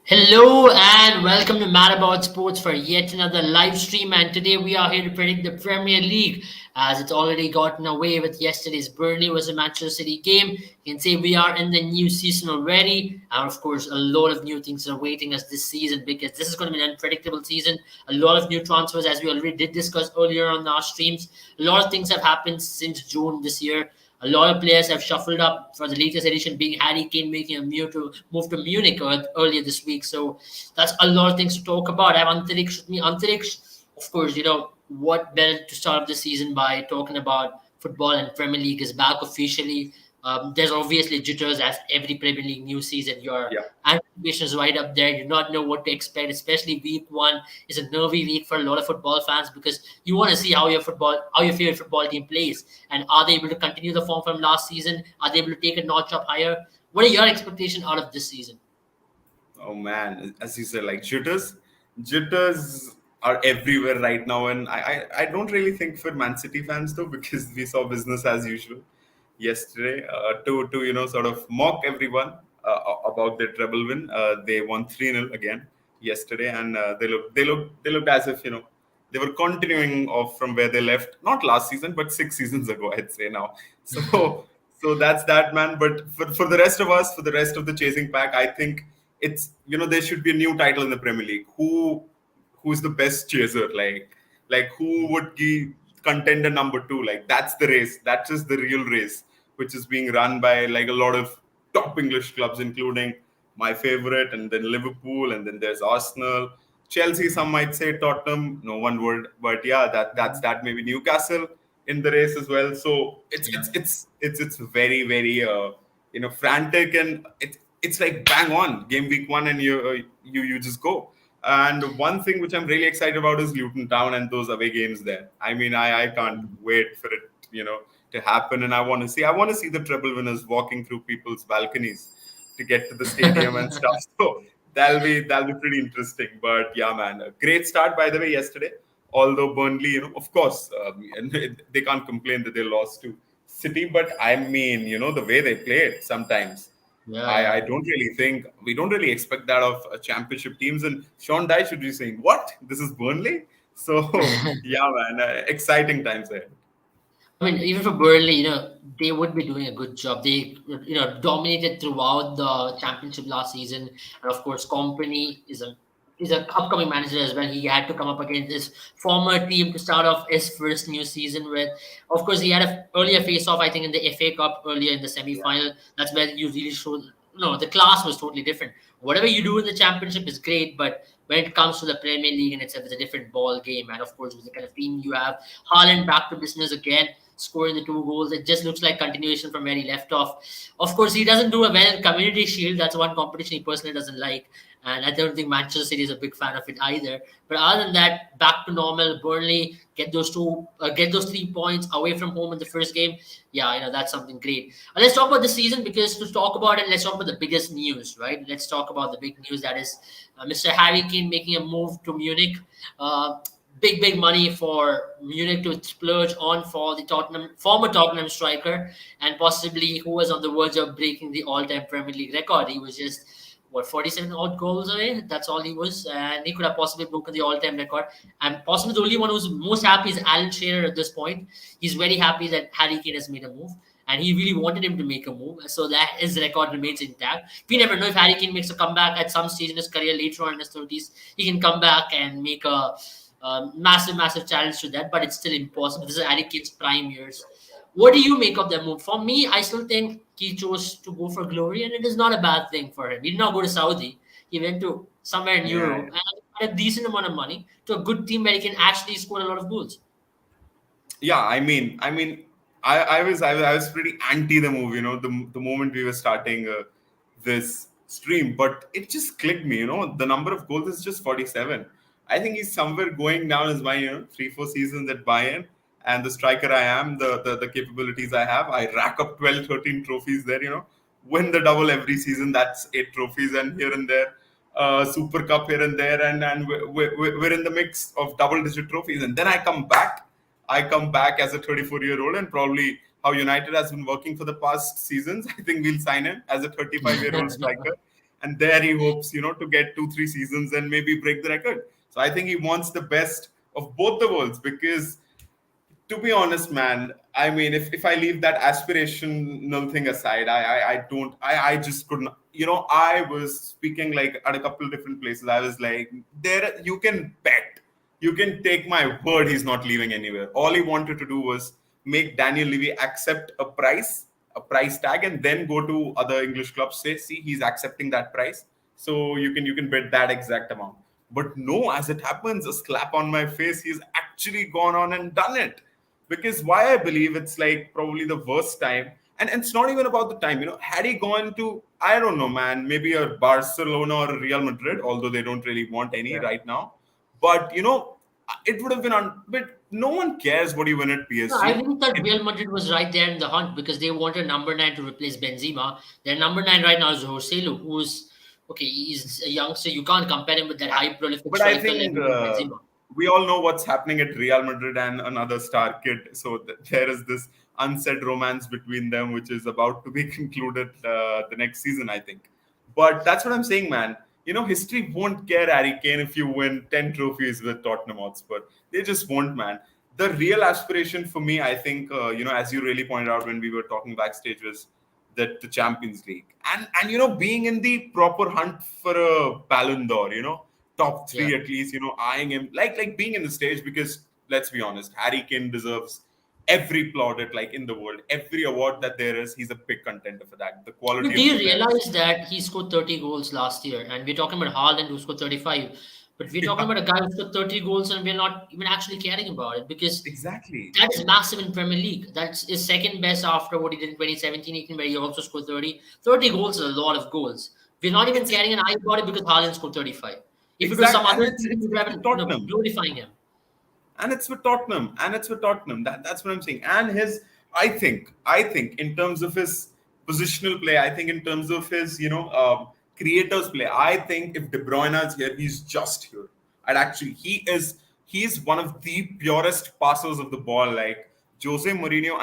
Hello and welcome to Mad About Sports for yet another live stream. And today we are here to predict the Premier League as it's already gotten away with yesterday's Burnley versus Manchester City game. You can say we are in the new season already. And of course, a lot of new things are waiting us this season because this is going to be an unpredictable season. A lot of new transfers, as we already did discuss earlier on our streams. A lot of things have happened since June this year. A lot of players have shuffled up for the latest edition, being Harry Kane making a move to Munich earlier this week. So that's a lot of things to talk about. I have Antariksh with me. Antariksh, of course, what better to start the season by talking about football, and Premier League is back officially. There's obviously jitters as every Premier League new season. Your Yeah, anticipation is right up there. You do not know what to expect, especially week one is a nervy week for a lot of football fans because you want to see how your favorite football team plays, and are they able to continue the form from last season? Are they able to take a notch up higher? What are your expectations out of this season? oh man, as you said, like jitters are everywhere right now, and I don't really think for Man City fans though, because we saw business as usual yesterday. To sort of mock everyone about their treble win, they won 3-0 again yesterday, and they looked as if they were continuing off from where they left, not last season, but 6 seasons ago, I'd say now. So so that's that, man. But for the rest of us, for the rest of the chasing pack, I think it's there should be a new title in the Premier League. Who's the best chaser? Like who would be contender number two? Like that's the race. That's just the real race, which is being run by like a lot of top English clubs, including my favorite, and then Liverpool, and then there's Arsenal, Chelsea. Some might say Tottenham. No one would, but yeah, that's that. Maybe Newcastle in the race as well. So it's very very frantic, and it's like bang on game week one, and you just go. And one thing which I'm really excited about is Luton Town and those away games there. I mean, I can't wait for it, to happen. And I want to see the treble winners walking through people's balconies to get to the stadium and stuff. So that'll be pretty interesting. But yeah, man, a great start by the way yesterday. Although Burnley, of course, and they can't complain that they lost to City. But I mean, the way they played sometimes. Yeah, I yeah. don't really think we don't really expect that of championship teams. And Sean Dyche should be saying, "What? This is Burnley." So yeah, man, exciting times ahead. I mean, even for Burnley, they would be doing a good job. They, dominated throughout the championship last season, and of course, Company is a upcoming manager as well. He had to come up against his former team to start off his first new season with. Of course, he had a earlier face off, I think, in the FA Cup earlier in the semi Yeah, final. That's where you really showed. No, the class was totally different. Whatever you do in the championship is great, but when it comes to the Premier League and it's a different ball game, and of course, with the kind of team you have, Haaland back to business again, scoring the two goals. It just looks like continuation from where he left off. Of course, he doesn't do a well in Community Shield. That's one competition he personally doesn't like. And I don't think Manchester City is a big fan of it either. But other than that, back to normal. Burnley get those 3 points away from home in the first game. Yeah, that's something great. Let's talk about the season because to talk about it, let's talk about the biggest news, right? Let's talk about the big news that is Mr. Harry Kane making a move to Munich. Big money for Munich to splurge on for the former Tottenham striker, and possibly who was on the verge of breaking the all-time Premier League record. He was just 47 odd goals away. That's all he was, and he could have possibly broken the all-time record. And possibly the only one who's most happy is Alan Shearer at this point. He's very happy that Harry Kane has made a move. And he really wanted him to make a move, so that his record remains intact. We never know if Harry Kane makes a comeback at some stage in his career later on in his 30s. He can come back and make a massive challenge to that, but it's still impossible. This is Harry Kane's prime years. What do you make of that move? For me, I still think he chose to go for glory, and it is not a bad thing for him. He did not go to Saudi. He went to somewhere in yeah, Europe and had a decent amount of money to a good team where he can actually score a lot of goals. yeah. I was pretty anti the move. The moment we were starting this stream, but it just clicked me. The number of goals is just 47. I think he's somewhere going down as my 3-4 seasons at Bayern, and the striker I am, the capabilities I have, I rack up 12, 13 trophies there. Win the double every season. That's 8 trophies, and here and there. Super Cup here and there, and we're in the mix of double-digit trophies. And then I come back as a 34-year-old, and probably how United has been working for the past seasons. I think we'll sign him as a 35-year-old striker, and there he hopes, to get 2-3 seasons and maybe break the record. So I think he wants the best of both the worlds, because to be honest, man, I mean, if I leave that aspirational thing aside, I don't, I just couldn't, I was speaking like at a couple of different places. I was like, there, you can bet, you can take my word, he's not leaving anywhere. All he wanted to do was make Daniel Levy accept a price tag, and then go to other English clubs, say, see, he's accepting that price. So you can bet that exact amount. But no, as it happens, a slap on my face, he's actually gone on and done it. Because why I believe it's like probably the worst time, and it's not even about the time. Had he gone to, I don't know, man, maybe a Barcelona or a Real Madrid, although they don't really want any Yeah. right now, but it would have been on. But no one cares what you win at No, I PSG. think that It, Real Madrid was right there in the hunt because they wanted number nine to replace Benzema. Their number nine right now is Joselu, who's okay. He's a youngster. You can't compare him with that high prolific but I striker like think Benzema. we all know what's happening at Real Madrid and another star kid. So there is this unsaid romance between them, which is about to be concluded the next season, I think. But that's what I'm saying, man. History won't care, Harry Kane, if you win 10 trophies with Tottenham Hotspur. They just won't, man. The real aspiration for me, I think, as you really pointed out when we were talking backstage, was that the Champions League, and being in the proper hunt for a Ballon d'Or, top Yeah. three at least, eyeing him like being in the stage, because let's be honest, Harry Kane deserves every plaudit like in the world, every award that there is. He's a big contender for that. The But quality do of you the players. realize that he scored 30 goals last year? And we're talking about Haaland who scored 35. But we're talking Yeah, about a guy who scored 30 goals and we're not even actually caring about it because exactly. that is massive in Premier League. That's his second best after what he did in 2017-18, where he also scored 30. 30 goals is a lot of goals. We're not even It's caring an eye about it because Haaland scored 35. If it was some exact, and other it's team, we it's, would it's have with been Tottenham. glorifying him. And it's with Tottenham, and it's with Tottenham. That's what I'm saying. And I think in terms of his positional play, I think in terms of his creators play, I think if De Bruyne is here, he's just here. And actually, he's one of the purest passers of the ball. Like Jose Mourinho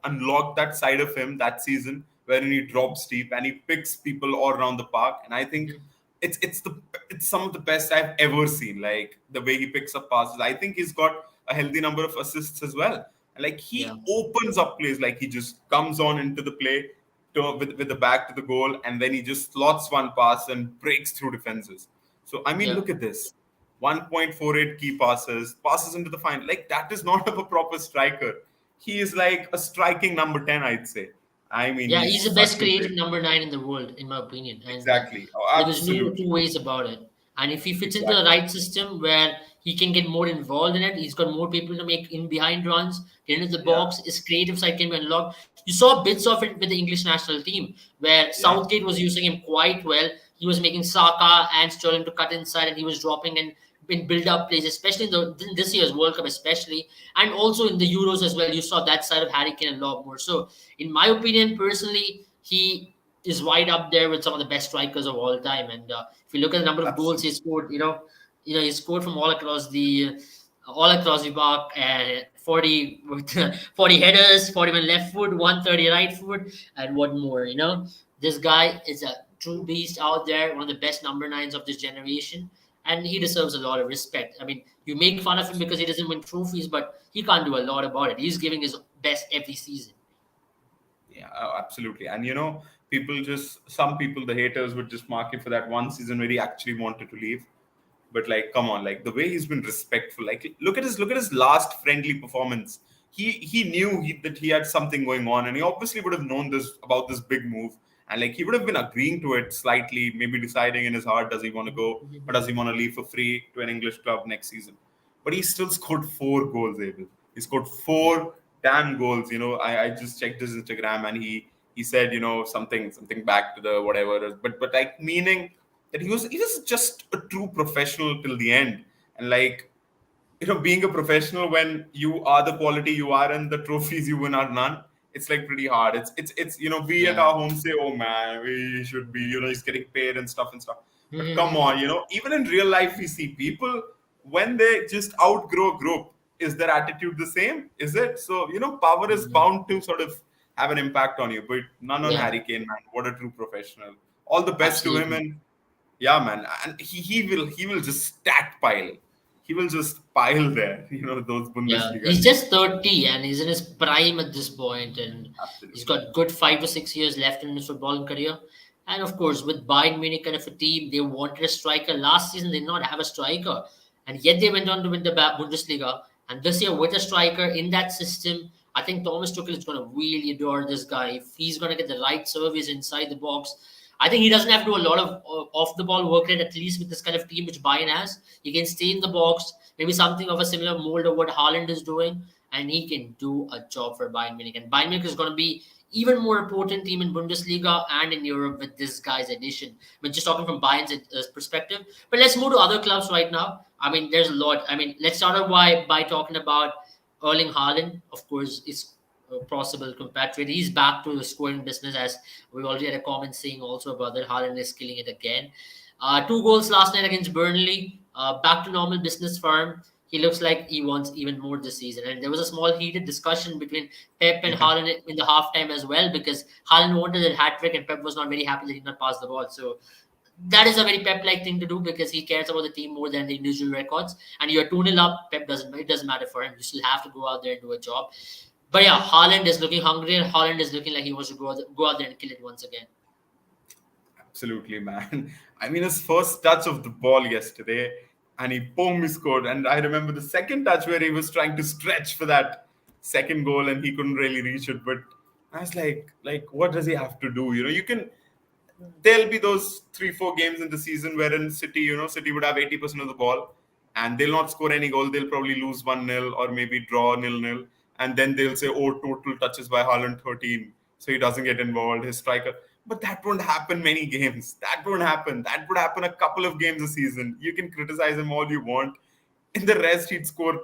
unlocked that side of him that season, wherein he drops deep and he picks people all around the park. And I think Mhm. it's it's the it's some of the best I've ever seen. Like the way he picks up passes. I think he's got a healthy number of assists as well. And like Yeah, he opens up plays, like he just comes on into the play with the back to the goal, and then he just slots one pass and breaks through defenses. So I mean, yeah. look at this. 1.48 key passes into the final. Like that is not of a proper striker. He is like a striking number 10, I'd say. I mean, Yeah, he's he's the such best a creative great. number nine in the world, in my opinion. And Exactly. Oh, there's no two absolutely. ways about it. And if he fits into the Exactly. right system where he can get more involved in it, he's got more people to make in behind runs, get into the Yeah. box, his creative side can be unlocked. You saw bits of it with the English national team where Yeah. Southgate was using him quite well. He was making Saka and Sterling to cut inside and he was dropping in build up plays, especially in this year's World Cup, especially, and also in the Euros as well. You saw that side of Harry Kane a lot more. So, in my opinion, personally, he is right up there with some of the best strikers of all time. And if you look at the number of goals he Absolutely. scored, he scored from all across the park, 40 with 40 headers, 41 left foot, 130 right foot, and what more. This guy is a true beast out there, one of the best number nines of this generation, and he deserves a lot of respect. I mean, you make fun of him because he doesn't win trophies, but he can't do a lot about it. He's giving his best every season. Yeah, absolutely. And some people, the haters, would just mark it for that one season where he actually wanted to leave. But like, come on, like the way he's been respectful. Like, look at his last friendly performance. He knew that he had something going on, and he obviously would have known this about this big move. And like he would have been agreeing to it slightly, maybe deciding in his heart, does he want to go or does he want to leave for free to an English club next season? But he still scored 4 goals, Abel. He scored Yeah. 4 damn goals. I just checked his Instagram, and he said, something back to the whatever. But like meaning that he was just a true professional till the end. And like, being a professional when you are the quality you are and the trophies you win are none, it's like pretty hard. It's we at Yeah. our home say, oh man, we should be, he's getting paid and stuff and stuff. But come Mhm. on, even in real life we see people when they just outgrow a group, is their attitude the same? Is it? So power is Mhm. bound to sort of have an impact on you, but none on Yeah. Harry Kane, man. What a true professional. All the best to him, Absolutely. and yeah, man, and he will just stack pile. He will just pile there. Those Yeah, Bundesliga he's teams. just 30 and he's in his prime at this point, and he's Absolutely. got good 5 or 6 years left in his footballing career. And of course, with Bayern Munich kind of a team, they wanted a striker. Last season, they did not have a striker, and yet they went on to win the Bundesliga. And this year, with a striker in that system, I think Thomas Tuchel is going to really adore this guy. If he's going to get the right service inside the box, I think he doesn't have to do a lot of off the ball work rate, at least with this kind of team which Bayern has. He can stay in the box, maybe something of a similar mold of what Haaland is doing, and he can do a job for Bayern Munich. And Bayern Munich is going to be even more important team in Bundesliga and in Europe with this guy's addition. I mean, just talking from Bayern's perspective. But let's move to other clubs right now. I mean, there's a lot. I mean, let's start off by talking about Erling Haaland. Of course, is a possible compatriot. He's back to the scoring business, as we already had a comment saying also about that Haaland is killing it again. 2 goals last night against Burnley. Back to normal business for him. He looks like he wants even more this season. And there was a small heated discussion between Pep and Yeah, Haaland in the halftime as well, because Haaland wanted a hat trick and Pep was not very happy that he did not pass the ball. So that is a very Pep-like thing to do, because he cares about the team more than the individual records. And you're 2-0 up, Pep doesn't it doesn't matter for him. You still have to go out there and do a job. But yeah, Haaland is looking hungry, and Haaland is looking like he wants to go out there and kill it once again. absolutely, man. I mean, his first touch of the ball yesterday, and he boom, he scored. And I remember the second touch where he was trying to stretch for that second goal, and he couldn't really reach it. But I was like, what does he have to do? You can. There'll be those 3-4 games in the season wherein City would have 80% of the ball, and they'll not score any goal. They'll probably lose 1-0 or maybe draw 0-0, and then they'll say, oh, total touches by Haaland 13, so he doesn't get involved, his striker. But that won't happen many games. That won't happen. That would happen a couple of games a season. You can criticize him all you want. In the rest, he'd score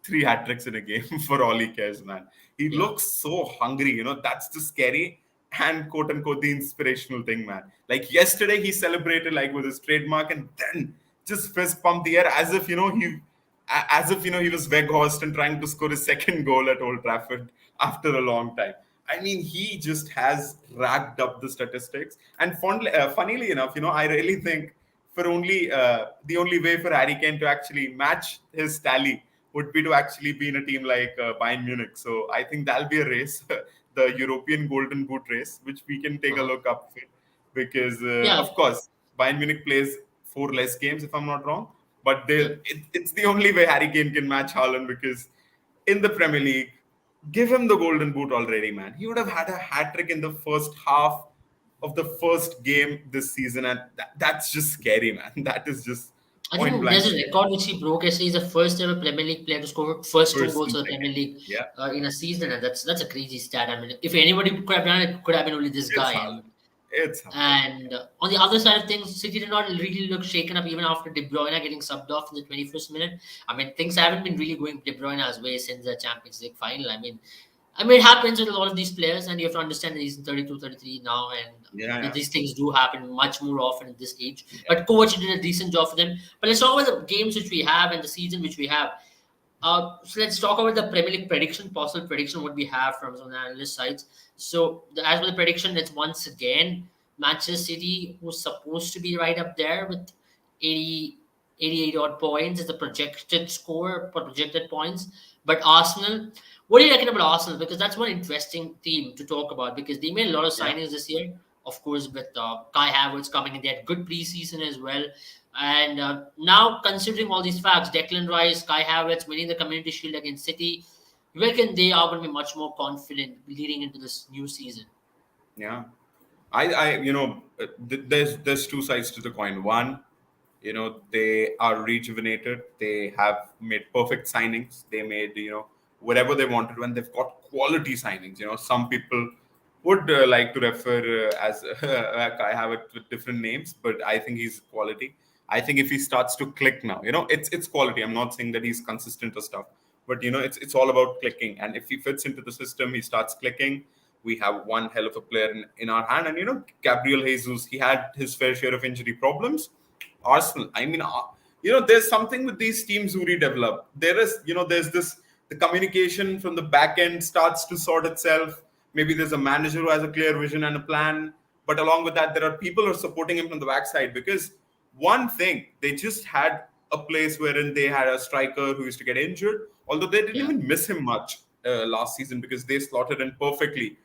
3 hat tricks in a game for all he cares, man. He Yeah. looks so hungry, that's the scary and quote unquote the inspirational thing, man. Like yesterday, he celebrated like with his trademark, and then just fist pumped the air as if he was Weghorst and trying to score his second goal at Old Trafford after a long time. I mean, he just has racked up the statistics. And funnily enough, I really think for the only way for Harry Kane to actually match his tally would be to actually be in a team like Bayern Munich. So I think that'll be a race, the European Golden Boot race, which we can take a Uh-huh. look up with, because Yeah. of course Bayern Munich plays 4 less games if I'm not wrong, but Yep. it's the only way Harry Kane can match Haaland, because in the Premier League, give him the Golden Boot already, man. He would have had a hat trick in the first half of the first game this season, and that's just scary, man. That is just I point think blank there's a scary. record which he broke. Yesterday, he's the first ever Premier League player to score first two First goals and for the Premier second, League yeah, in a season, and that's a crazy stat. I mean, if anybody could have done it, it could have been only this it's guy. Haaland. It's Haaland. And on the other side of things, City did not really look shaken up even after De Bruyne getting subbed off in the 21st minute. I mean, things haven't been really going De Bruyne's way since the Champions League final. I mean, it happens with a lot of these players, and you have to understand that he's 32, 33 now, and Yeah, yeah, these things do happen much more often at this age. yeah. But coach did a decent job for them. But let's talk about the games which we have and the season which we have. So let's talk about the Premier League prediction, possible prediction, what we have from some of the analyst sites. So as for the prediction, it's once again Manchester City, who's supposed to be right up there with 80, 88 odd points is the projected score for projected points. But Arsenal, what do you reckon about Arsenal? Because that's one interesting team to talk about, because they made a lot of Yeah. signings this year. Of course, with Kai Havertz coming in, they had good preseason as well. And now, considering all these facts, Declan Rice, Kai Havertz winning the Community Shield against City, you reckon they are going to be much more confident leading into this new season? Yeah. There's two sides to the coin. One, they are rejuvenated. They have made perfect signings. They made, whatever they wanted, when they've got quality signings. Some people would like to refer as Kai Havertz with different names, but I think he's quality. I think if he starts to click now, it's quality. I'm not saying that he's consistent or stuff, but it's all about clicking. And if he fits into the system, he starts clicking. We have one hell of a player in our hand. And Gabriel Jesus, he had his fair share of injury problems. Arsenal, I mean, there's something with these teams who redevelop. There's this, the communication from the back end starts to sort itself. Maybe there's a manager who has a clear vision and a plan. But along with that, there are people who are supporting him from the backside because one thing, they just had a place wherein they had a striker who used to get injured, although they didn't Yeah. even miss him much last season because they slotted in perfectly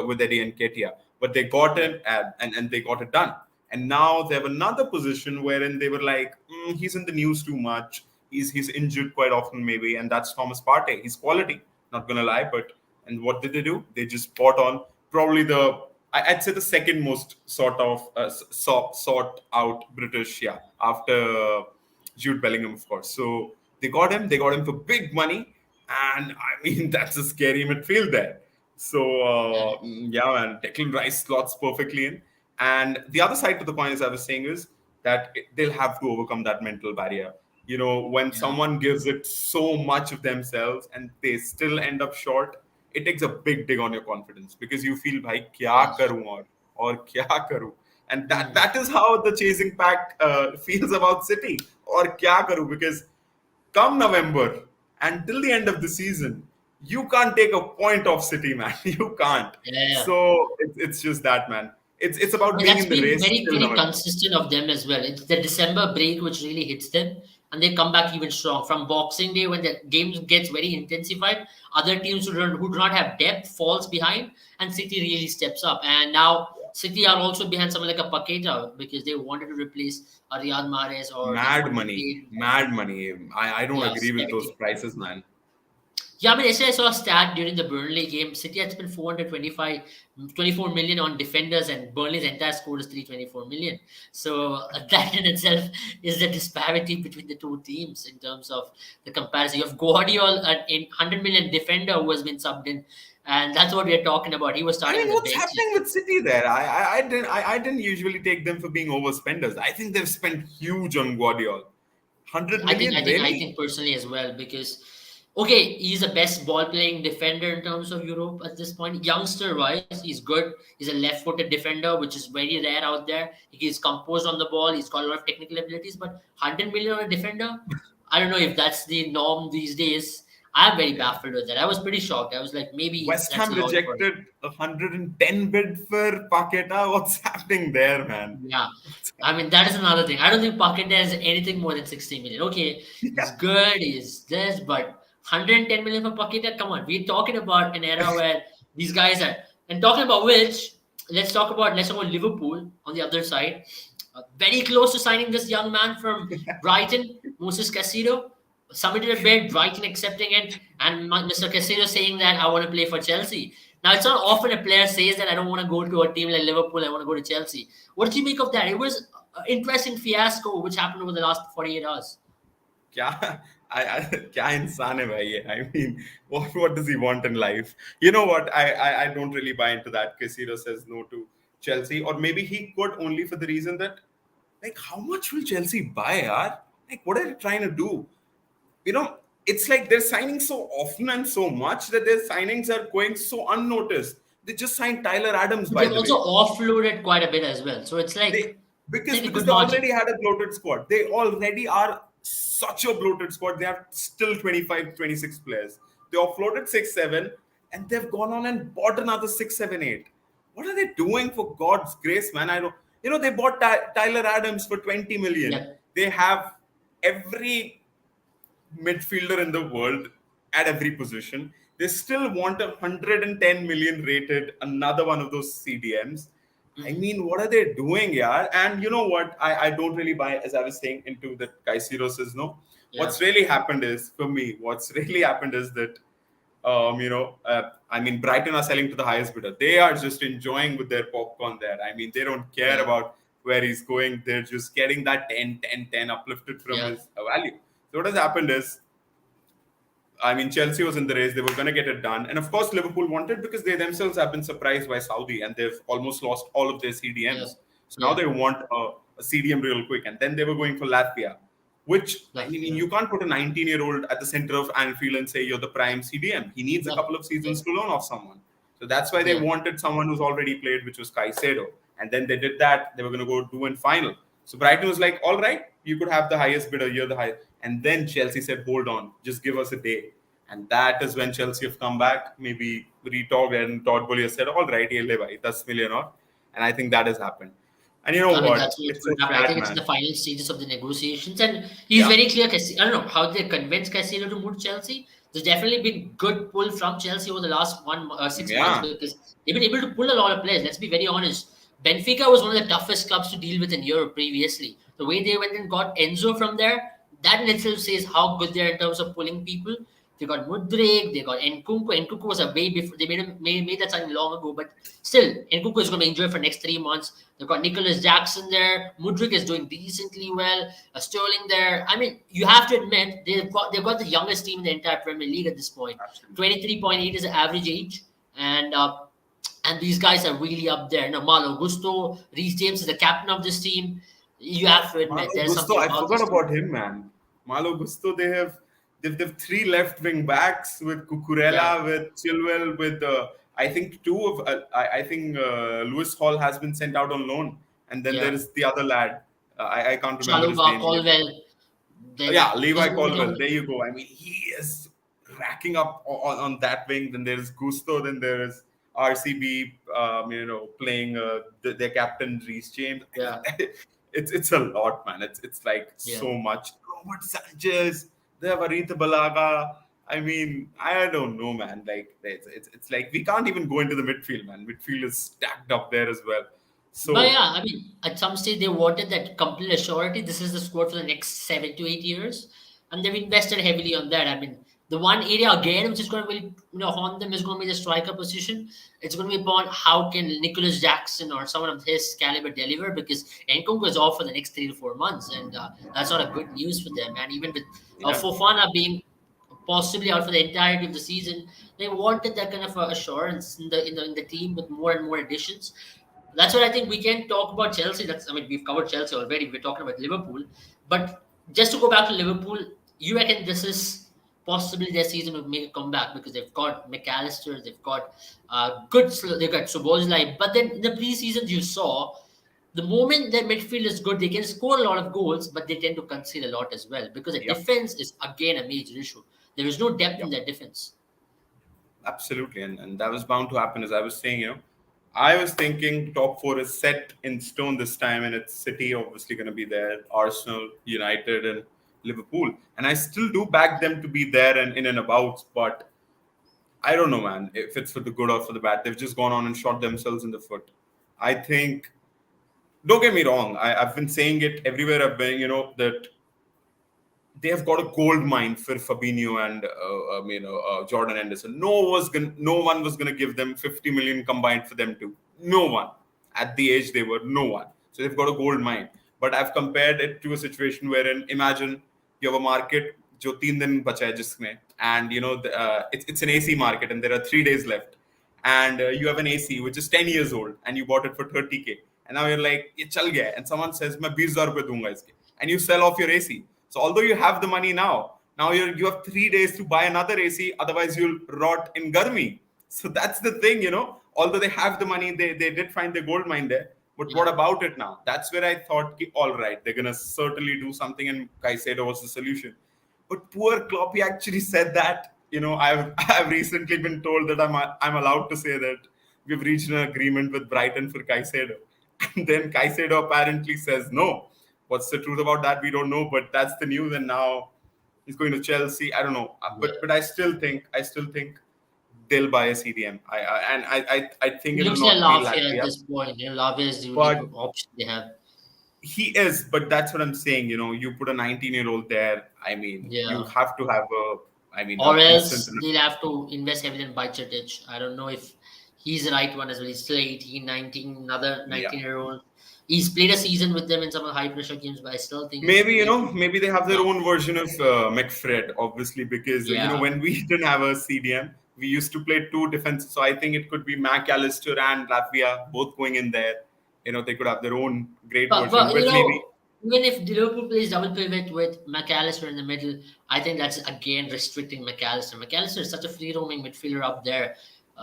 with Eddie and Ketia. But they got Yeah. in and they got it done. And now they have another position wherein they were like, he's in the news too much. He's injured quite often, maybe, and that's Thomas Partey. He's quality, not gonna lie. But and what did they do? They just bought on probably I'd say the second most sort of sought out British, yeah, after Jude Bellingham, of course. So they got him. They got him for big money, and I mean that's a scary midfield there. So yeah, man, Declan Rice slots perfectly in. And the other side to the coin, as I was saying, is that they'll have to overcome that mental barrier. You know, when Yeah. someone gives it so much of themselves and they still end up short, it takes a big dig on your confidence because you feel, bhai, kya Yes. karu or kya karu? And that Mm. that is how the chasing pack feels about City or kya karu, because come November until the end of the season, you can't take a point off City, man. You can't. Yeah. Yeah. So it's just that, man. It's about And being that's in the been race very, till very November. consistent of them as well. It's the December break which really hits them, and they come back even strong. From Boxing Day, when the game gets very intensified, other teams who do not have depth falls behind, and City really steps up. And now City are also behind someone like a Paqueta because they wanted to replace a Riyad Mahrez, or they Mad wanted to money, pay mad money. I don't yeah, agree with those 70. prices, man. Yeah, I mean, yesterday I saw a stat during the Burnley game. City had spent 425, 24 million on defenders, and Burnley's entire score is 324 million. So that in itself is the disparity between the two teams in terms of the comparison. You have Guardiola, an 100 million defender who has been subbed in, and that's what we are talking about. He was I starting on mean, the what's bench. happening with City there? I didn't usually take them for being overspenders. I think they've spent huge on Guardiola. 100 I think million, I think I really? think personally as well because okay, he's the best ball playing defender in terms of Europe at this point. Youngster wise, he's good. He's a left footed defender, which is very rare out there. He's composed on the ball. He's got a lot of technical abilities, but 100 million on a defender, I don't know if that's the norm these days. I'm very Yeah. baffled with that. I was pretty shocked. I was like, maybe West that's Ham allowed for him. rejected 110 bid for Paqueta. What's happening there, man? Yeah. What's I mean, that is another thing. I don't think Pocket has anything more than 60 million. Okay, he's yeah. good, he's this, but 110 million for Pocket, come on. We're talking about an era where these guys are. And talking about which, let's talk about Liverpool on the other side. Very close to signing this young man from Brighton, Moses Casido. Submitted a bid, Brighton accepting it, and Mr. Casido saying that I want to play for Chelsea. Now, it's not often a player says that I don't want to go to a team like Liverpool, I want to go to Chelsea. What did you make of that? It was an interesting fiasco which happened over the last 48 hours. क्या क्या इंसान है भाई ये? I mean, what does he want in life? You know what? I don't really buy into that. Casino says no to Chelsea, or maybe he could only for the reason that, like, how much will Chelsea buy, yaar? Like, what are they trying to do? You know, it's like they're signing so often and so much that their signings are going so unnoticed. They just signed Tyler Adams, But by they've the also way. offloaded quite a bit as well. So They it's like a because good they margin. already had a bloated squad. They already are such a bloated squad. They have still 25, 26 players. They offloaded 6, 7, and they've gone on and bought another 6, 7, 8. What are they doing, for God's grace, man? I don't. You know, they bought Tyler Adams for 20 million. Yep. They have every midfielder in the world at every position. They still want a 110 million rated, another one of those CDMs. I Mhm. mean, what are they doing, yeah? And you know what? I don't really buy, as I was saying, into that Kaisiro says no. Yeah. What's really happened is, for me, what's really happened is that, I mean, Brighton are selling to the highest bidder. They are just enjoying with their popcorn there. I mean, they don't care Yeah. about where he's going. They're just getting that 10, 10, 10 uplifted from Yeah. his value. So what has happened is, I mean, Chelsea was in the race. They were going to get it done. And of course, Liverpool wanted, because they themselves have been surprised by Saudi and they've almost lost all of their Yeah. CDMs. So now Yeah. they want a CDM real quick. And then they were going for Latvia, which, I Love. mean, Yeah. you can't put a 19-year-old at the center of Anfield and say you're the prime CDM. He needs a No. couple of Yeah. seasons to learn off someone. So that's why they Yeah. wanted someone who's already played, which was Caicedo. And then they did that. They were going to go do in final. So Brighton was like, all right, you could have the highest bidder. You're the highest. And then Chelsea said, hold on, just give us a day. And that is when Chelsea have come back, maybe retalked, and Todd Bowley said, all right, ye le bhai, 10 million or. and I think that has happened. And you know I mean, what? that's what's It's going so to happen. I sad, think it's in man. the final stages of the negotiations, and he's Yeah, very clear. I don't know how they convinced Caicedo to move to Chelsea. There's definitely been good pull from Chelsea over the last 6 months yeah, because they've been able to pull a lot of players. Let's be very honest. Benfica was one of the toughest clubs to deal with in Europe previously. The way they went and got Enzo from there, that in itself says how good they are in terms of pulling people. They got Mudryk, they got Nkunku. Nkunku was a way before they made that signing long ago, but still, Nkunku is going to be injured for next 3 months. They've got Nicholas Jackson there. Mudryk is doing decently well. Sterling there. I mean, you have to admit they've got the youngest team in the entire Premier League at this point. absolutely. 23.8 is the average age, and these guys are really up there. Now, Malo Gusto, Reece James is the captain of this team. You have to admit Malo there's Gusto, something I about forgot this team. about him, man. Malo Gusto, they've three left wing backs with Yeah, Cucurella, with Chilwell, with I think two of I think Lewis Hall has been sent out on loan, and then there yeah. is the other lad. I can't remember his Chaluba, name yet. Colwell. Then Yeah, Levi these guys are Colwell. talking. There you go. I mean, he is racking up on that wing. Then there's Gusto. Then there is RCB. Playing their captain Reece James. I mean, Yeah, it's a lot, man. It's like yeah. so much. Robert Sanchez. They have Arita Balaga. I mean, I don't know, man. Like it's like we can't even go into the midfield, man. Midfield is stacked up there as well. But So yeah, I mean, at some stage they wanted that complete assurity. This is the squad for the next 7 to 8 years, and they've invested heavily on that. I mean, the one area again which is going to really haunt them is going to be the striker position. It's going to be upon how can Nicholas Jackson or someone of his caliber deliver because Nkunku is off for the next 3 to 4 months, and that's not a good news for them. And even with yeah, Fofana being possibly out for the entirety of the season, they wanted that kind of assurance in the team with more and more additions. That's what I think we can talk about Chelsea. I mean, we've covered Chelsea already. We're talking about Liverpool. But just to go back to Liverpool, you reckon this is possibly their season to make a comeback because they've got McAllister, they've got they've got Szoboszlai. But then in the preseasons you saw, the moment their midfield is good, they can score a lot of goals, but they tend to concede a lot as well because the yeah, defense is again a major issue. There is no depth yeah. in their defense. Absolutely, and that was bound to happen. As I was saying, I was thinking top four is set in stone this time, and it's City obviously going to be there, Arsenal, United, and Liverpool. And I still do back them to be there and in and about, but I don't know, man, if it's for the good or for the bad. They've just gone on and shot themselves in the foot. I think, don't get me wrong, I've been saying it everywhere I've been, that they have got a gold mine for Fabinho and Jordan Henderson. No one was gonna give them 50 million combined for them to. No one at the age they were. No one. So they've got a gold mine. But I've compared it to a situation wherein imagine you have a market जो 3 दिन बचा है जिसमें and it's an AC market and there are 3 days left and you have an AC which is 10 years old and you bought it for 30K and now you're like ये चल गया है and someone says मैं 20,000 रुपए दूंगा इसके and you sell off your AC. So although you have the money now you have 3 days to buy another AC, otherwise you'll rot in Garmi. So that's the thing. Although they have the money, they did find the gold mine there. But what Yeah. about it now? That's where I thought, all right, they're gonna certainly do something, and Caicedo was the solution. But poor Klopp, he actually said that. I've recently been told that I'm allowed to say that we've reached an agreement with Brighton for Caicedo, and then Caicedo apparently says no. What's the truth about that? We don't know, but that's the news. And now he's going to Chelsea. I don't know, Yeah. but I still think they'll buy a CDM. I think It it will looks like not be Lavia at Latvia, this point. Lavia is the only but option they have. he is. But that's what I'm saying. You put a 19-year-old there. I mean, you Yeah. have to have a Or decent. else they'll have to invest heavily in Bajcetic. I don't know if he's the right one as well. He's still 18, 19, another Yeah. 19-year-old. He's played a season with them in some of the high pressure games, but I still think he's Maybe way too maybe they have their young. own version of McFred, obviously, because Yeah. when we didn't have a CDM, we used to play two defenses. So I think it could be McAllister and Latvia both going in there. They could have their own great version. But But maybe even if Liverpool plays double pivot with McAllister in the middle, I think that's again restricting McAllister. McAllister is such a free roaming midfielder up there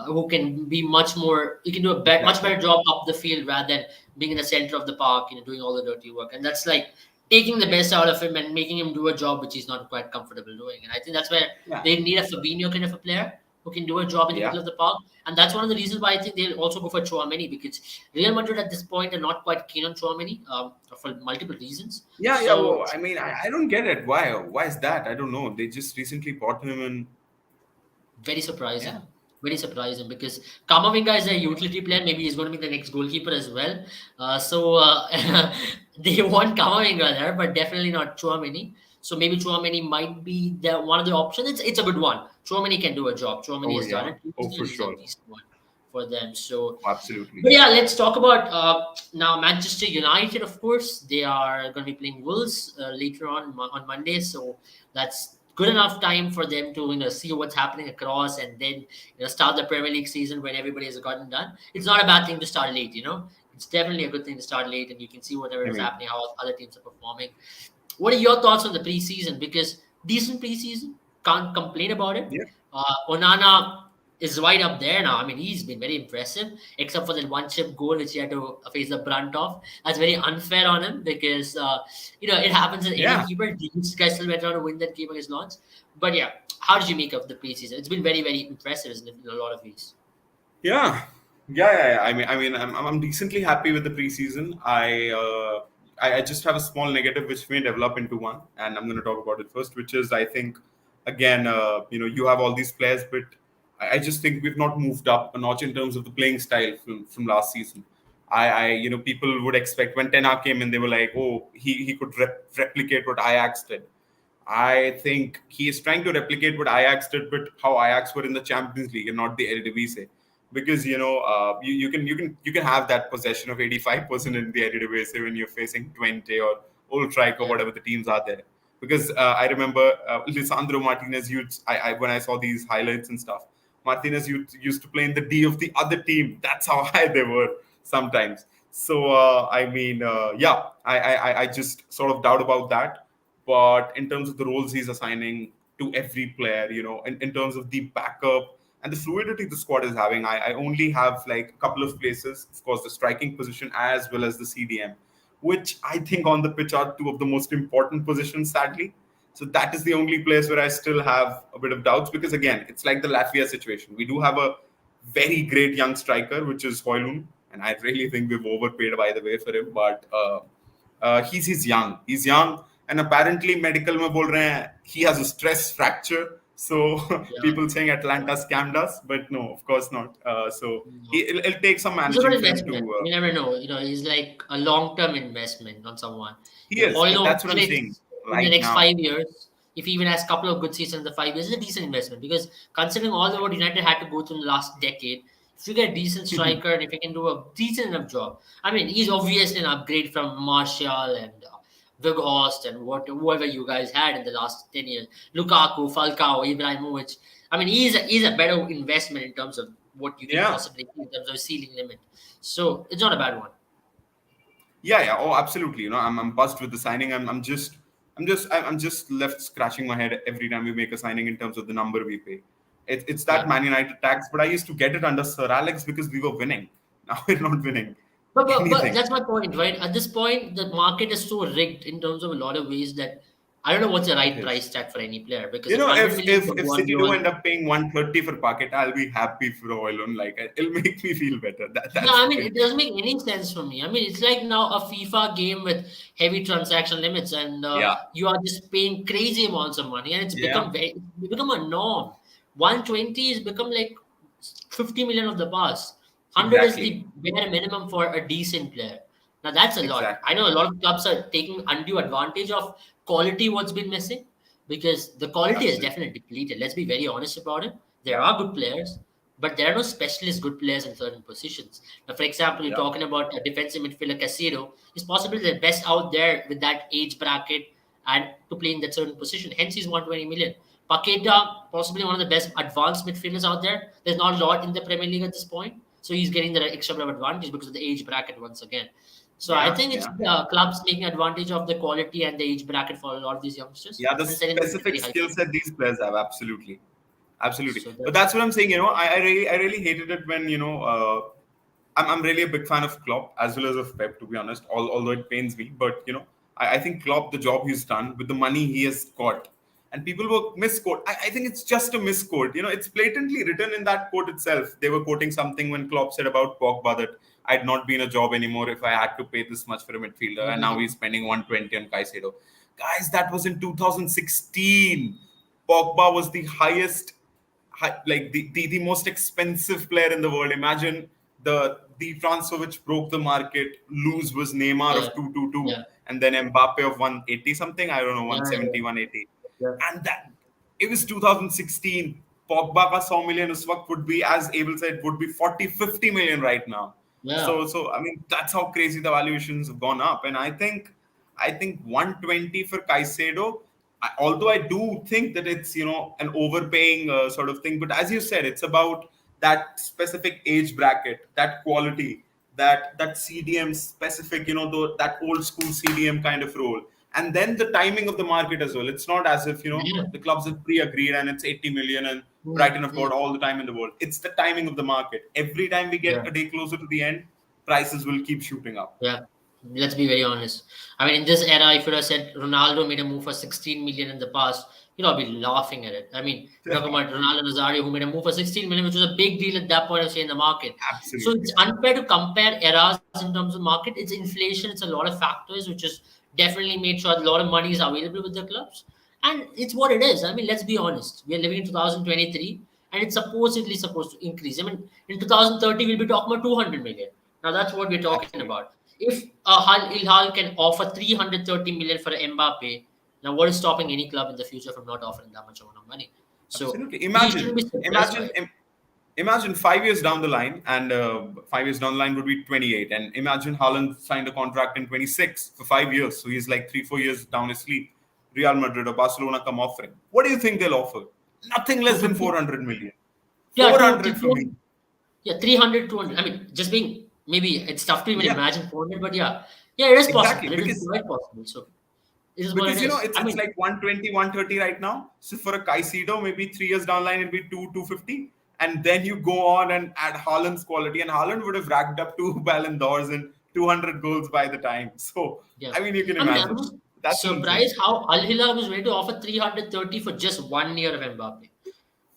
who can be much more. He can do a much exactly, better job up the field rather than being in the center of the park, doing all the dirty work. And that's like taking the best out of him and making him do a job which he's not quite comfortable doing. And I think that's where yeah, they need a Fabinho kind of a player who can do a job in the Yeah. middle of the park. And that's one of the reasons why I think they'll also go for Chouameni, because Real Madrid at this point are not quite keen on Chouameni, for multiple reasons. Yeah, yeah. So Well, I mean, I don't get it. Why? Why is that? I don't know. They just recently bought him, and very surprising. yeah, Very surprising because Kamavinga is a utility player. Maybe he's going to be the next goalkeeper as well. They want Kamavinga there, but definitely not Chouameni. So maybe Chouameni might be the one of the options. It's a good one. Chouameni can do a job. Chouameni oh has done yeah, it. oh for He's a sure, decent one for them. So absolutely. but yeah, let's talk about now Manchester United. Of course, they are going to be playing Wolves later on Monday, so that's good enough time for them to see what's happening across, and then start the Premier League season when everybody has gotten done. It's not a bad thing to start late, It's definitely a good thing to start late, and you can see whatever I is mean, happening, how other teams are performing. What are your thoughts on the preseason? Because decent preseason, can't complain about it. yeah, Onana is right up there now. I mean, he's been very impressive, except for that one chip goal which he had to face the brunt of. That's very unfair on him because it happens in any yeah, keeper. These guys still went on to win that game against Lens. But yeah, how did you make of the preseason? It's been very, very impressive, isn't it, in a lot of ways? yeah, yeah. I mean, I'm decently happy with the preseason. I just have a small negative which may develop into one, and I'm going to talk about it first, which is I think again, you have all these players, but I just think we've not moved up a notch in terms of the playing style from last season. People would expect when Ten Hag came in, they were like, oh, he could replicate what Ajax did. I think he is trying to replicate what Ajax did, but how Ajax were in the Champions League and not the Eredivisie. Because you can have that possession of 85% in the Eredivisie when you're facing 20 or Old Trike or Yeah. whatever the teams are there. Because I remember Lisandro Martinez when I saw these highlights and stuff, Martinez used to play in the D of the other team. That's how high they were sometimes. So yeah, I just sort of doubt about that. But in terms of the roles he's assigning to every player, in terms of the backup and the fluidity the squad is having, I only have like a couple of places, of course, the striking position as well as the CDM, which I think on the pitch are two of the most important positions, sadly. So that is the only place where I still have a bit of doubts because, again, it's like the Latvia situation. We do have a very great young striker, which is Hoylund, and I really think we've overpaid, by the way, for him. But he's young. He's young, and apparently medical में बोल रहे हैं he has a stress fracture. So Yeah. people saying Atlanta scammed us, but no, of course not. So No. it'll take some It's a good managing for him to. investment. You never know. He's like a long-term investment on someone. He is. Hoylund That's what I'm saying in the right next now. 5 years, if he even has a couple of good seasons in the 5 years, it's a decent investment because considering all the what United had to go through in the last decade, if you get a decent striker and if he can do a decent enough job, I mean, he's obviously an upgrade from Martial and Weghorst and whoever you guys had in the last 10 years. Lukaku, Falcao, Ibrahimovic. I mean, he's a better investment in terms of what you can Yeah, possibly do in terms of ceiling limit. So it's not a bad one. yeah. Oh, absolutely. I'm buzzed with the signing. I'm just left scratching my head every time we make a signing in terms of the number we pay. It's Yeah. that Man United tax, but I used to get it under Sir Alex because we were winning. Now we're not winning But anything. that's my point, right? At this point, the market is so rigged in terms of a lot of ways that I don't know what's the It right is. price tag for any player because You if know, 100 if million if for if one City do goal. end up paying 130 for Paquet, I'll be happy for Oilon. Like it'll make me feel better. Yeah, That's I the mean, thing. it doesn't make any sense for me. I mean, it's like now a FIFA game with heavy transaction limits, and Yeah, you are just paying crazy amounts of money, and yeah, it's become a norm. 120 has become like 50 million of the past. 100 is exactly, the bare minimum for a decent player. Now that's a lot. I exactly. know a lot of clubs are taking undue advantage of quality. What's been missing because the quality is Absolutely. definitely depleted. Let's be very honest about it. There are good players, but there are no specialist good players in certain positions. Now, for example, you're Yeah, talking about a defensive midfielder Casero is possibly the best out there with that age bracket and to play in that certain position. Hence, he's 120 million. Paqueta, possibly one of the best advanced midfielders out there. There's not a lot in the Premier League at this point, so he's getting the extra bit of advantage because of the age bracket once again. So I yeah, think it's yeah, yeah. clubs making advantage of the quality and the age bracket for a lot of these youngsters Yeah, the and selling them at a specific very high skill fee. set these players have, absolutely, absolutely. So But that's that's what I'm saying. I really hated it when I'm really a big fan of Klopp as well as of Pep, to be honest. Although it pains me, but I think Klopp, the job he's done with the money he has got, and people were misquote. I think it's just a misquote. It's blatantly written in that quote itself. They were quoting something when Klopp said about Pogba that I'd not be in a job anymore if I had to pay this much for a midfielder, and now he's spending 120 on Caicedo. Guys, that was in 2016. Pogba was the highest, like the most expensive player in the world. Imagine the transfer which broke the market. Lose was Neymar Yeah, of 222, yeah, and then Mbappe of 180 something. I don't know, yeah, 170, 180. yeah, And that it was 2016. Pogba ka 100 million us वक्त would be, as Abel said, would be 40, 50 million right now. yeah, So I mean, that's how crazy the valuations have gone up. And I think 120 for Caicedo. Although I do think that it's an overpaying sort of thing, but as you said, it's about that specific age bracket, that quality, that CDM specific, that old school CDM kind of role, and then the timing of the market as well. It's not as if yeah. the clubs have pre-agreed and it's 80 million and Brighton have Mm. got all the time in the world. It's the timing of the market. Every time we get Yeah, a day closer to the end, prices will keep shooting up. yeah. Let's be very honest. I mean, in this era, if you have said Ronaldo made a move for 16 million in the past, I'll be laughing at it. I mean, you're talking about Ronaldo Nazario who made a move for 16 million, which was a big deal at that point of say in the market. So Absolutely. it's unfair to compare eras in terms of market. It's inflation, it's a lot of factors, which has definitely made sure a lot of money is available with the clubs. And it's what it is. I mean, let's be honest. We are living in 2023 and it's supposedly supposed to increase. I mean, in 2030, we'll be talking about 200 million. Now that's what we're talking Absolutely. about. If Al Hilal can offer 330 million for Mbappe, now what is stopping any club in the future from not offering that much amount of money? So Absolutely. we shouldn't be surprised by Imagine, it. imagine 5 years down the line, and 5 years down the line would be 28. And imagine Haaland signed a contract in 26 for 5 years. So he's like 3, 4 years down his sleep. Real Madrid or Barcelona come offering. What do you think they'll offer? Nothing less than 250? 400 million. Yeah, 400 for me. yeah, 300, 200. I mean, just being maybe it's tough to even Yeah, imagine 400, but yeah, it is exactly. possible. It is quite possible. So it is what it Because is. it's I it's mean, like 120, 130 right now. So for a Caicedo, maybe 3 years down the line it'll be 250. And then you go on and add Haaland's quality, and Haaland would have racked up 2 Ballon d'Ors and 200 goals by the time. So yeah. I mean, you can I mean, I'm imagine. just That's insane. surprised how Al Hilal was ready to offer 330 for just 1 year of Mbappe.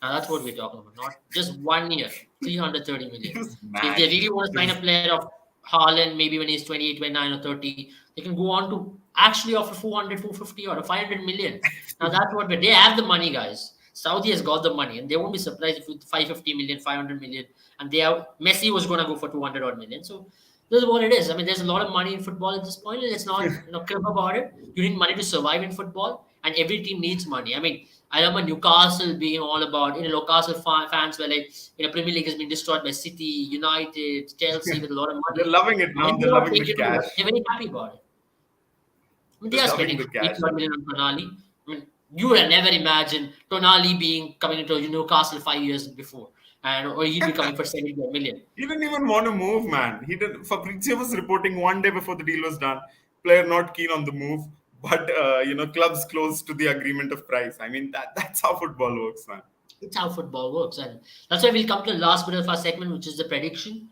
Now that's what we're talking about, not just 1 year, 330 It million. was So if they mad. really want to It sign a was player of Haaland, maybe when he's 28, 29, or 30, they can go on to actually offer 400, 450, or 500 million. Now that's what they have the money, guys. Saudi has got the money, and they won't be surprised if with 550 million, 500 million, and they have Messi was going to go for 200 odd million. So this is what it is. I mean, there's a lot of money in football at this point, and let's not crib about it. You need money to survive in football, and every team needs money. I mean, I remember Newcastle being all about, Newcastle fans were like, Premier League has been destroyed by City, United, Chelsea with a lot of they're money. loving it And now. They're they're not loving the taking it over. cash. They're very happy about it. I mean, they They're are loving spending the 80 cash. million on Tonali. I mean, you would have never imagined Tonali being coming into Newcastle 5 years before, or he'd be coming for 70 million. He didn't even want to move, man. He did. Fabrizio was reporting one day before the deal was done. Player not keen on the move, but clubs close to the agreement of price. I mean, that's how football works, man. It's how football works, and that's why we'll come to the last bit of our segment, which is the prediction.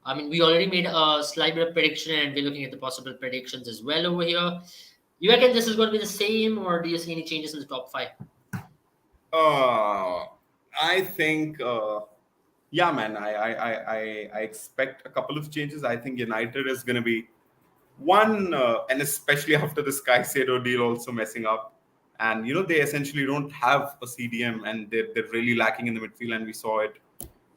I mean, we already made a slight bit of prediction, and we're looking at the possible predictions as well over here. You reckon this is going to be the same, or do you see any changes in the top five? Uh, I think, yeah, man. I expect a couple of changes. I think United is going to be one, and especially after the Caicedo deal also messing up. And they essentially don't have a CDM, and they're really lacking in the midfield, and we saw it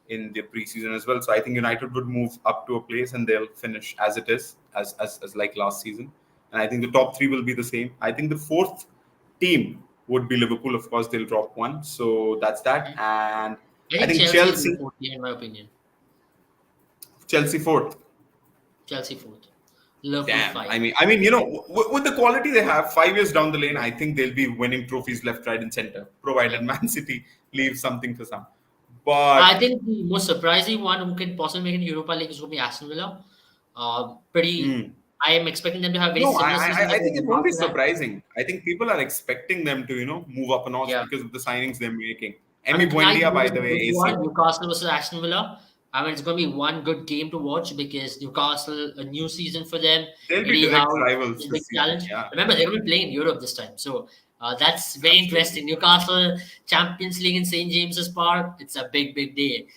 in the preseason as well. So I think United would move up to a place and they'll finish as it is, as like last season. And I think the top three will be the same. I think the fourth team would be Liverpool. Of course, they'll drop one. So that's that. And I I think think Chelsea will be Chelsea, fourth, in my opinion. Chelsea fourth. Chelsea fourth, Liverpool Damn. five. I mean, with the quality they have, 5 years down the lane, I think they'll be winning trophies left, right, and center, provided Yeah. Man City leaves something for some. I But think the most surprising one who can possibly make it Europa League is going to be Aston Villa. Pretty. mm, I am expecting them to have a very no, similar season that I think they it won't be Newcastle had. surprising. I think people are expecting them to, move up a notch Yeah. because of the signings they're making. I Emi mean, tonight Buendia, will by be the a way, good AC. one. Newcastle versus Aston Villa. I mean, it's going to be one good game to watch because Newcastle, a new season for them. They'll be Eddie direct Howe rivals is a big this season. challenge. Yeah. Remember, they're going to be playing in Europe this time. So That's very interesting. Newcastle Champions League in St James's Park. It's a big, big day.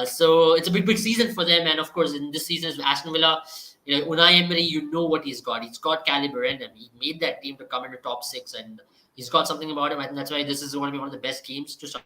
So it's a big, big season for them. And of course, in this season, Aston Villa, Unai Emery, you know what he's got. He's got caliber in him. He made that team to come into top six, and he's got something about him. I think that's why this is going to be one of the best games to start.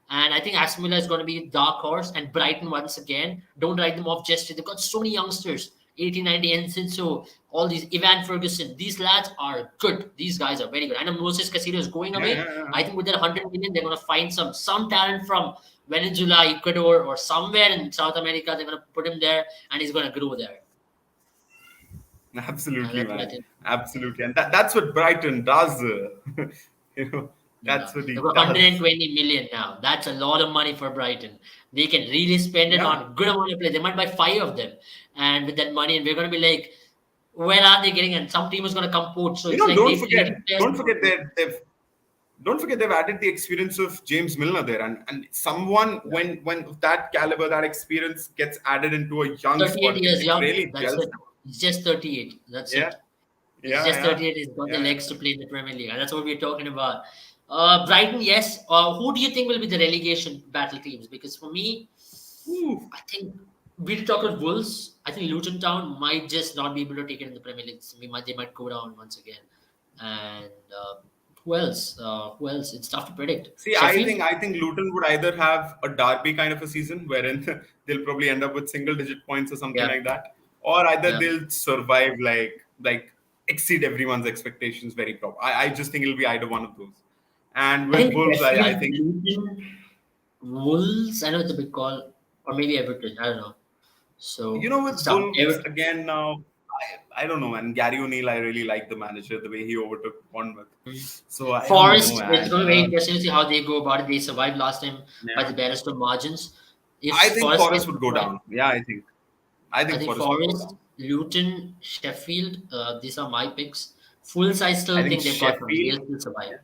And I think Aston Villa is going to be a dark horse. And Brighton, once again, don't write them off just yet. They've got so many youngsters. 80, 90, and so all these Ivan Ferguson, these lads are good. These guys are very good. I know Moses Casido is going away. I think with their 100 million, they're going to find some talent from Venezuela, Ecuador, or somewhere in South America. They're going to put him there, and he's going to grow there. Absolutely, man. Absolutely, and that's what Brighton does. That's what he does. 120 million now. That's a lot of money for Brighton. They can really spend it on good amount of players. They might buy 5 of them, and with that money, and we're going to be like, where are they getting? And some team is going to come poach. So don't forget they've added the experience of James Milner there, and someone when that caliber, that experience gets added into a young 38 squad, years young. Really That's it. He's just 38. That's it. He's just 38. He's got the legs to play in the Premier League, and that's what we're talking about. Brighton, yes. Who do you think will be the relegation battle teams? Because for me, I think we'll talk about Wolves. I think Luton Town might just not be able to take it in the Premier League. They might go down once again. And who else? It's tough to predict. See, Sheffield? I think Luton would either have a derby kind of a season wherein they'll probably end up with single-digit points or something like that, or either they'll survive like exceed everyone's expectations very proper. I just think it'll be either one of those. And with Wolves, I think Wolves. I know it's a big call, or maybe Everton. I don't know. So with Wolves again now, I don't know, man. Gary O'Neill, I really like the manager, the way he overtook Bournemouth. So Forest, it's going to be very interesting to see how they go about it. They survived last time by the barest of margins. I think Forest would go down. Yeah, I think Forest, Luton, Sheffield. These are my picks. Fulham, I still think they've got to survive.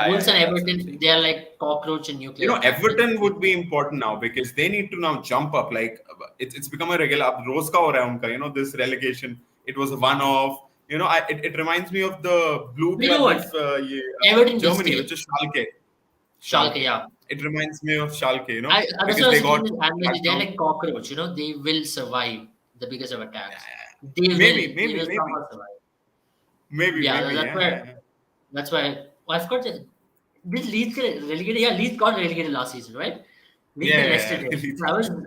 Wolves and Everton, they are like cockroach and nuclear. Everton would be important now because they need to now jump up. Like it's become a regular. Roz ka ho raha hai unka, this relegation. It was a one-off. It reminds me of the blue club of Everton Germany, which is Schalke. Schalke, yeah. It reminds me of Schalke, because they're like cockroach. They will survive the biggest of attacks. Maybe. That's why. Well, I forgot. Did Leeds get relegated? Yeah, Leeds got relegated last season, right? I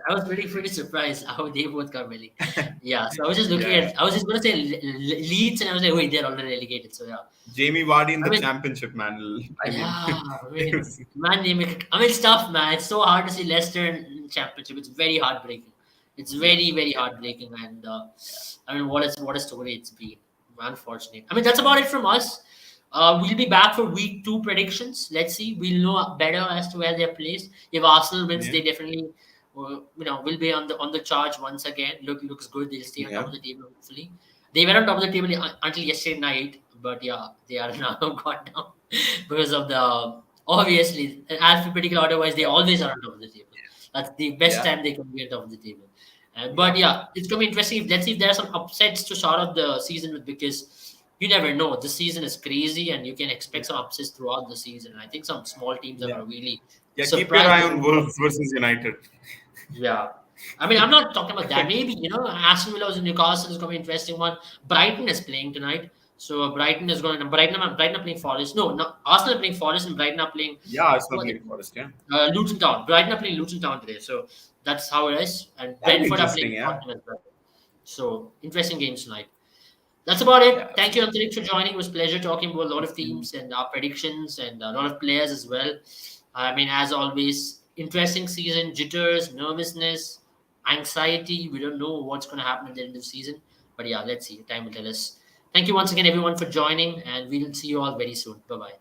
was pretty surprised how they both got relegated. So I was just looking at. I was just going to say Leeds, and I was like, wait, they're already relegated. So Jamie Vardy in the championship, man. It's tough, man. It's so hard to see Leicester in the championship. It's very heartbreaking. It's very, very heartbreaking, and what a story it's been. Unfortunately, that's about it from us. We'll be back for week 2 predictions. Let's see. We'll know better as to where they're placed. If Arsenal wins, they definitely, will be on the charge once again. Looks good. They'll stay on top of the table. Hopefully, they were on top of the table until yesterday night, but they are now gone down because of the obviously alphabetical order-wise. They always are on top of the table. That's the best time they can be on top of the table. But it's gonna be interesting. Let's see if there are some upsets to start off the season with, because you never know. This season is crazy, and you can expect some upsets throughout the season. I think some small teams are going to really keep your eye on Wolves versus United. I'm not talking about that. Maybe, Aston Villa and Newcastle is going to be an interesting one. Brighton is playing tonight. So Brighton are playing Forest. No, Arsenal are playing Forest, and Brighton are playing... Arsenal playing Forest, Luton Town. Brighton are playing Luton Town today. So that's how it is. And Brentford are playing Tottenham as well. So interesting games tonight. That's about it. Thank you, Anthony, for joining. It was a pleasure talking about a lot of teams and our predictions and a lot of players as well. As always, interesting season, jitters, nervousness, anxiety. We don't know what's going to happen at the end of the season. But let's see. Time will tell us. Thank you once again, everyone, for joining, and we'll see you all very soon. Bye-bye.